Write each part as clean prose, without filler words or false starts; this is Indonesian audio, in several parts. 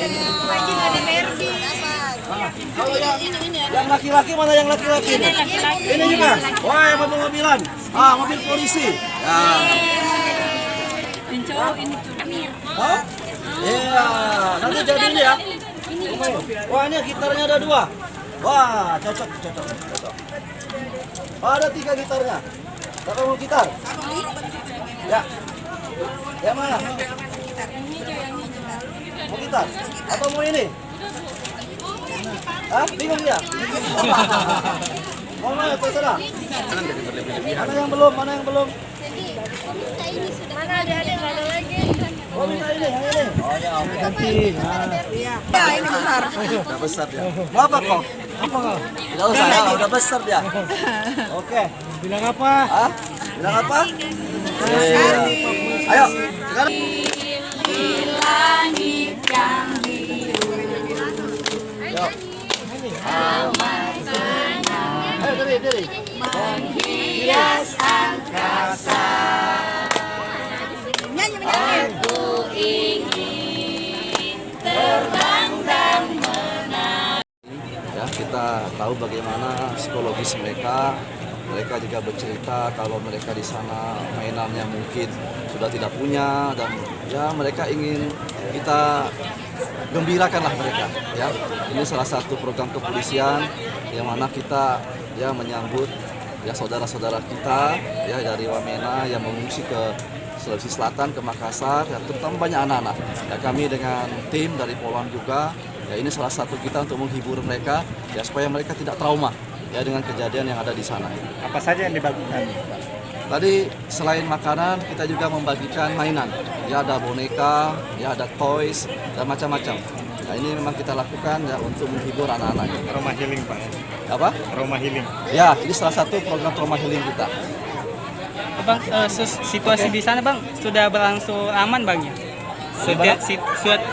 Ini. Kalau yang laki-laki mana yang laki-laki ini? Ini juga. Wah, yang mobil-mobilan. Mobil polisi. Ya. Oh? Iya, nanti jadi ini ya. Wah, ini gitarnya ada 2. Wah, cocok. Ada 3 gitarnya. Kakak mau gitar? Ya. Yang mana? Mau gitar? Atau mau ini? Bingung ya? Mau mana? Terserah. Mana yang belum? Mana yang belum? Mana ada lagi? Oh, minta ini, yang ini. Oh ya, oke. Ganti. Iya. Ya, ini besar. Udah besar dia. Mau apa kok? Apa kok? Tidak usah, ya, udah besar dia. Oke. Bilang apa? Bilang apa? Ayo, sekarang. Langit yang biru, Ayo, diri. menghias angkasa. Aku ingin terbang dan Ya, kita tahu bagaimana psikologis mereka. Mereka juga bercerita kalau mereka di sana mainannya mungkin sudah tidak punya dan ya mereka ingin kita gembirakanlah mereka. Ya, ini salah satu program kepolisian yang mana kita ya menyambut ya saudara-saudara kita ya dari Wamena yang mengungsi ke Sulawesi Selatan, ke Makassar, ya, terutama banyak anak-anak. Ya, kami dengan tim dari Polwan juga, ya ini salah satu kita untuk menghibur mereka ya supaya mereka tidak trauma ya dengan kejadian yang ada di sana. Apa saja yang dibagikan? Tadi selain makanan kita juga membagikan mainan. Ya ada boneka, ya ada toys dan macam-macam. Nah ini memang kita lakukan ya untuk menghibur anak-anak. Trauma healing, Pak. Apa? Trauma healing. Ya, ini salah satu program trauma healing kita. Bang, situasi di sana Bang sudah berlangsung aman Bang ya?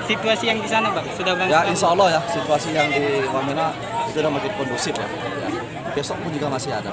Situasi yang di sana Bang sudah berlangsung Ya, insya Allah ya situasi yang di Wamena itu sudah makin kondusif ya. Besok pun juga masih ada.